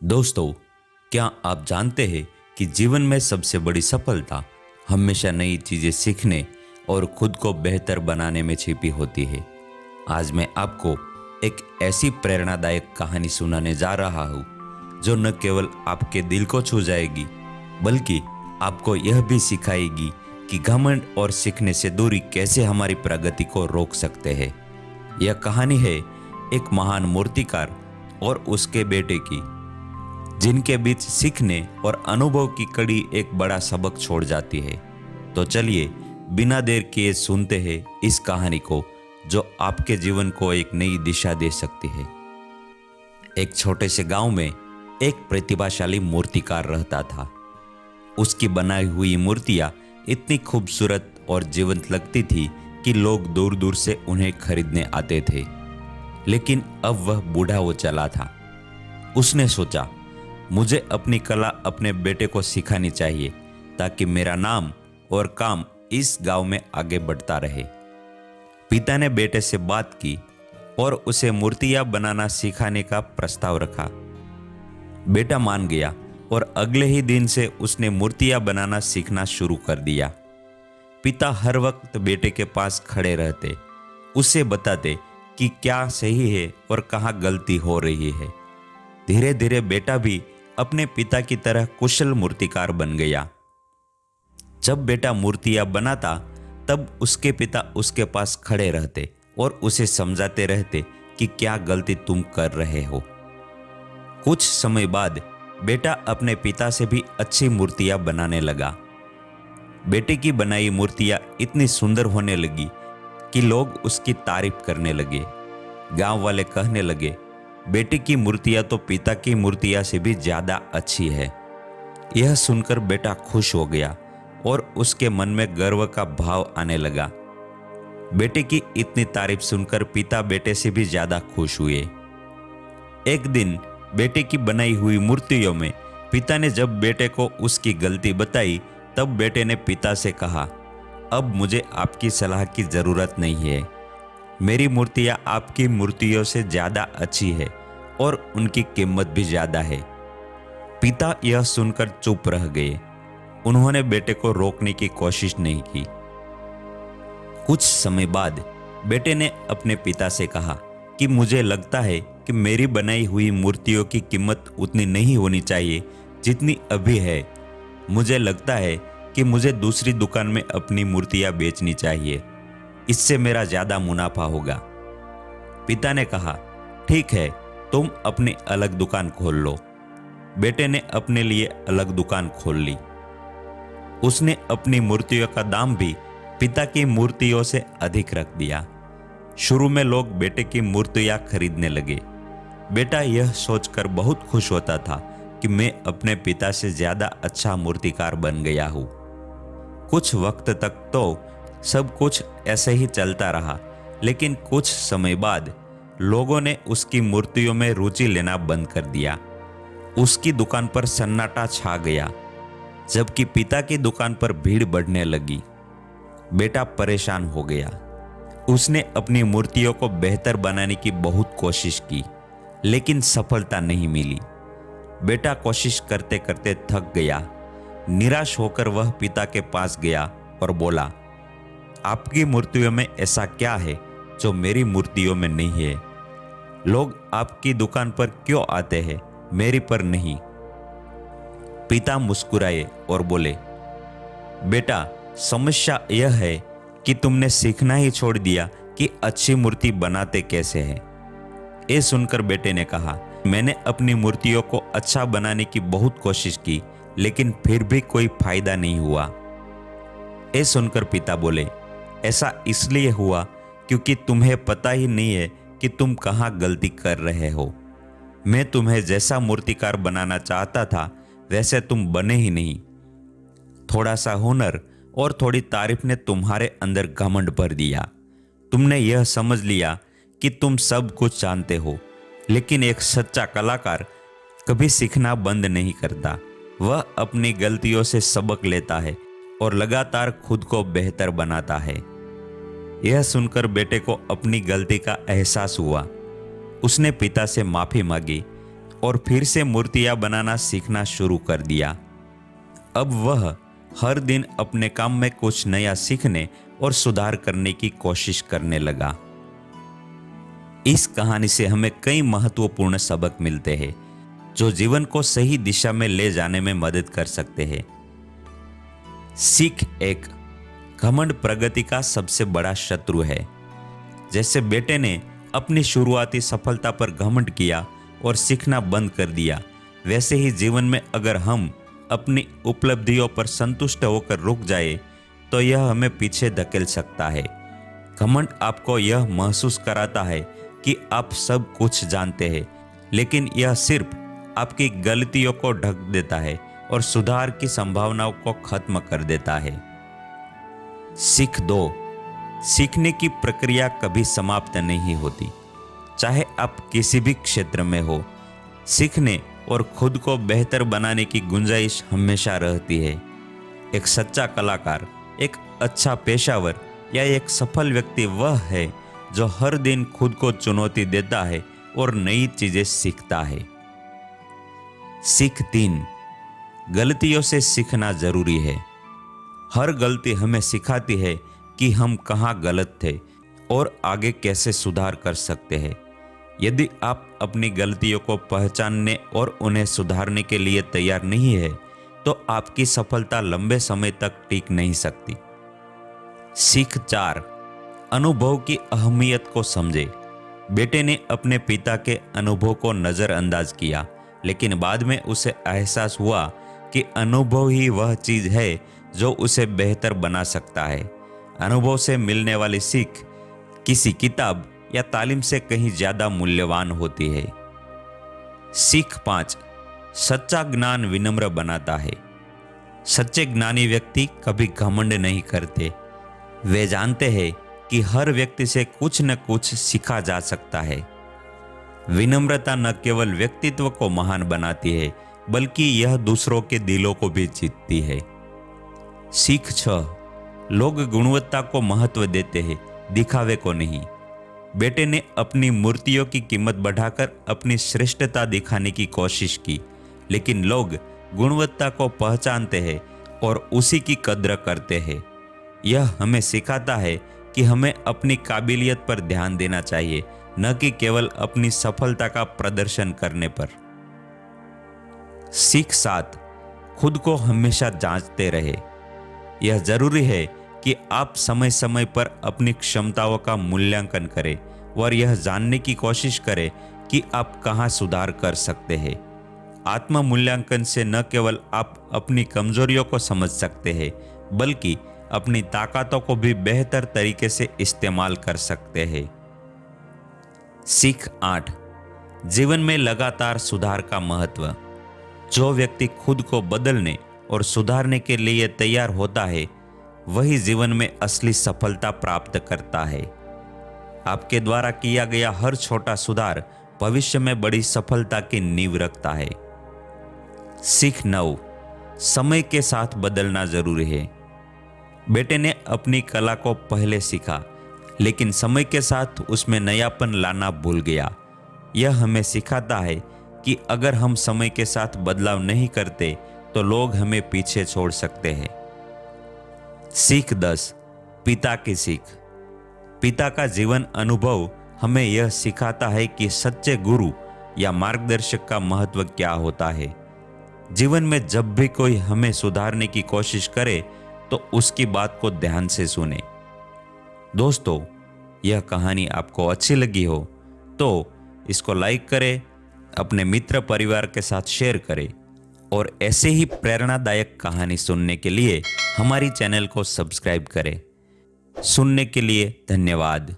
दोस्तों, क्या आप जानते हैं कि जीवन में सबसे बड़ी सफलता हमेशा नई चीजें सीखने और खुद को बेहतर बनाने में छिपी होती है। आज मैं आपको एक ऐसी प्रेरणादायक कहानी सुनाने जा रहा हूँ जो न केवल आपके दिल को छू जाएगी बल्कि आपको यह भी सिखाएगी कि घमंड और सीखने से दूरी कैसे हमारी प्रगति को रोक सकते हैं। यह कहानी है एक महान मूर्तिकार और उसके बेटे की, जिनके बीच सीखने और अनुभव की कड़ी एक बड़ा सबक छोड़ जाती है। तो चलिए बिना देर किए सुनते हैं इस कहानी को जो आपके जीवन को एक नई दिशा दे सकती है। एक छोटे से गांव में एक प्रतिभाशाली मूर्तिकार रहता था। उसकी बनाई हुई मूर्तियां इतनी खूबसूरत और जीवंत लगती थी कि लोग दूर दूर से उन्हें खरीदने आते थे। लेकिन अब वह बूढ़ा हो चला था। उसने सोचा, मुझे अपनी कला अपने बेटे को सिखानी चाहिए ताकि मेरा नाम और काम इस गांव में आगे बढ़ता रहे। पिता ने बेटे से बात की और उसे मूर्तियां बनाना सिखाने का प्रस्ताव रखा। बेटा मान गया और अगले ही दिन से उसने मूर्तियां बनाना सीखना शुरू कर दिया। पिता हर वक्त बेटे के पास खड़े रहते, उसे बताते कि क्या सही है और कहाँ गलती हो रही है। धीरे धीरे बेटा भी अपने पिता की तरह कुशल मूर्तिकार बन गया। जब बेटा मूर्तियां बनाता तब उसके पिता उसके पास खड़े रहते और उसे समझाते रहते कि क्या गलती तुम कर रहे हो। कुछ समय बाद बेटा अपने पिता से भी अच्छी मूर्तियां बनाने लगा। बेटे की बनाई मूर्तियां इतनी सुंदर होने लगी कि लोग उसकी तारीफ करने लगे। गांव वाले कहने लगे, बेटे की मूर्तियां तो पिता की मूर्तियां से भी ज्यादा अच्छी है। यह सुनकर बेटा खुश हो गया और उसके मन में गर्व का भाव आने लगा। बेटे की इतनी तारीफ सुनकर पिता बेटे से भी ज्यादा खुश हुए। एक दिन बेटे की बनाई हुई मूर्तियों में पिता ने जब बेटे को उसकी गलती बताई तब बेटे ने पिता से कहा, अब मुझे आपकी सलाह की जरूरत नहीं है। मेरी मूर्तियां आपकी मूर्तियों से ज्यादा अच्छी है और उनकी कीमत भी ज्यादा है। पिता यह सुनकर चुप रह गए। उन्होंने बेटे को रोकने की कोशिश नहीं की। कुछ समय बाद बेटे ने अपने पिता से कहा कि मुझे लगता है कि मेरी बनाई हुई मूर्तियों की कीमत उतनी नहीं होनी चाहिए जितनी अभी है। मुझे लगता है कि मुझे दूसरी दुकान में अपनी मूर्तियां बेचनी चाहिए, इससे मेरा ज्यादा मुनाफा होगा। पिता ने कहा, ठीक है, तुम अपनी अलग दुकान खोल लो। बेटे ने अपने लिए अलग दुकान खोल ली। उसने अपनी मूर्तियों का दाम भी पिता की मूर्तियों से अधिक रख दिया। शुरू में लोग बेटे की मूर्तियां खरीदने लगे। बेटा यह सोचकर बहुत खुश होता था कि मैं अपने पिता से ज्यादा अच्छा मूर्तिकार बन गया हूँ। कुछ वक्त तक तो सब कुछ ऐसे ही चलता रहा, लेकिन कुछ समय बाद लोगों ने उसकी मूर्तियों में रुचि लेना बंद कर दिया। उसकी दुकान पर सन्नाटा छा गया, जबकि पिता की दुकान पर भीड़ बढ़ने लगी। बेटा परेशान हो गया। उसने अपनी मूर्तियों को बेहतर बनाने की बहुत कोशिश की, लेकिन सफलता नहीं मिली। बेटा कोशिश करते करते थक गया। निराश होकर वह पिता के पास गया और बोला, आपकी मूर्तियों में ऐसा क्या है जो मेरी मूर्तियों में नहीं है? लोग आपकी दुकान पर क्यों आते हैं, मेरी पर नहीं? पिता मुस्कुराए और बोले, बेटा, समस्या यह है कि तुमने सीखना ही छोड़ दिया कि अच्छी मूर्ति बनाते कैसे हैं। ये सुनकर बेटे ने कहा, मैंने अपनी मूर्तियों को अच्छा बनाने की बहुत कोशिश की, लेकिन फिर भी कोई फायदा नहीं हुआ। ये सुनकर पिता बोले, ऐसा इसलिए हुआ क्योंकि तुम्हें पता ही नहीं है कि तुम कहाँ गलती कर रहे हो। मैं तुम्हें जैसा मूर्तिकार बनाना चाहता था वैसे तुम बने ही नहीं। थोड़ा सा हुनर और थोड़ी तारीफ ने तुम्हारे अंदर घमंड भर दिया। तुमने यह समझ लिया कि तुम सब कुछ जानते हो, लेकिन एक सच्चा कलाकार कभी सीखना बंद नहीं करता। वह अपनी गलतियों से सबक लेता है और लगातार खुद को बेहतर बनाता है। यह सुनकर बेटे को अपनी गलती का एहसास हुआ। उसने पिता से माफी मांगी और फिर से मूर्तियां बनाना सीखना शुरू कर दिया। अब वह हर दिन अपने काम में कुछ नया सीखने और सुधार करने की कोशिश करने लगा। इस कहानी से हमें कई महत्वपूर्ण सबक मिलते हैं जो जीवन को सही दिशा में ले जाने में मदद कर सकते हैं। सीख 1, घमंड प्रगति का सबसे बड़ा शत्रु है। जैसे बेटे ने अपनी शुरुआती सफलता पर घमंड किया और सीखना बंद कर दिया, वैसे ही जीवन में अगर हम अपनी उपलब्धियों पर संतुष्ट होकर रुक जाए तो यह हमें पीछे धकेल सकता है। घमंड आपको यह महसूस कराता है कि आप सब कुछ जानते हैं, लेकिन यह सिर्फ आपकी गलतियों को ढक देता है और सुधार की संभावनाओं को खत्म कर देता है। सीख 2, सीखने की प्रक्रिया कभी समाप्त नहीं होती। चाहे आप किसी भी क्षेत्र में हो, सीखने और खुद को बेहतर बनाने की गुंजाइश हमेशा रहती है। एक सच्चा कलाकार, एक अच्छा पेशावर या एक सफल व्यक्ति वह है जो हर दिन खुद को चुनौती देता है और नई चीजें सीखता है। सीख 3, गलतियों से सीखना जरूरी है। हर गलती हमें सिखाती है कि हम कहाँ गलत थे और आगे कैसे सुधार कर सकते हैं। यदि आप अपनी गलतियों को पहचानने और उन्हें सुधारने के लिए तैयार नहीं है तो आपकी सफलता लंबे समय तक टिक नहीं सकती। सीख 4, अनुभव की अहमियत को समझे। बेटे ने अपने पिता के अनुभव को नज़रअंदाज किया, लेकिन बाद में उसे एहसास हुआ कि अनुभव ही वह चीज़ है जो उसे बेहतर बना सकता है। अनुभव से मिलने वाली सीख किसी किताब या तालीम से कहीं ज़्यादा मूल्यवान होती है। सीख 5, सच्चा ज्ञान विनम्र बनाता है। सच्चे ज्ञानी व्यक्ति कभी घमंड नहीं करते। वे जानते हैं कि हर व्यक्ति से कुछ न कुछ सीखा जा सकता है। विनम्रता न केवल व्यक्तित्व को महान बनाती है, बल्कि यह दूसरों के दिलों को भी जीतती है। सीख 6, लोग गुणवत्ता को महत्व देते हैं, दिखावे को नहीं। बेटे ने अपनी मूर्तियों की कीमत बढ़ाकर अपनी श्रेष्ठता दिखाने की कोशिश की, लेकिन लोग गुणवत्ता को पहचानते हैं और उसी की कद्र करते हैं। यह हमें सिखाता है कि हमें अपनी काबिलियत पर ध्यान देना चाहिए, न कि केवल अपनी सफलता का प्रदर्शन करने पर। सीख 7, खुद को हमेशा जांचते रहे। यह जरूरी है कि आप समय समय पर अपनी क्षमताओं का मूल्यांकन करें और यह जानने की कोशिश करें कि आप कहां सुधार कर सकते हैं। आत्म मूल्यांकन से न केवल आप अपनी कमजोरियों को समझ सकते हैं, बल्कि अपनी ताकतों को भी बेहतर तरीके से इस्तेमाल कर सकते हैं। सीख 8, जीवन में लगातार सुधार का महत्व। जो व्यक्ति खुद को बदलने और सुधारने के लिए तैयार होता है, वही जीवन में असली सफलता प्राप्त करता है। आपके द्वारा किया गया हर छोटा सुधार भविष्य में बड़ी सफलता की नींव रखता है। सीख 9, समय के साथ बदलना जरूरी है। बेटे ने अपनी कला को पहले सीखा, लेकिन समय के साथ उसमें नयापन लाना भूल गया। यह हमें सिखाता है कि अगर हम समय के साथ बदलाव नहीं करते तो लोग हमें पीछे छोड़ सकते हैं। सीख 10, पिता की सीख। पिता का जीवन अनुभव हमें यह सिखाता है कि सच्चे गुरु या मार्गदर्शक का महत्व क्या होता है। जीवन में जब भी कोई हमें सुधारने की कोशिश करे तो उसकी बात को ध्यान से सुने। दोस्तों, यह कहानी आपको अच्छी लगी हो तो इसको लाइक करें, अपने मित्र परिवार के साथ शेयर करें और ऐसे ही प्रेरणादायक कहानी सुनने के लिए हमारी चैनल को सब्सक्राइब करें। सुनने के लिए धन्यवाद।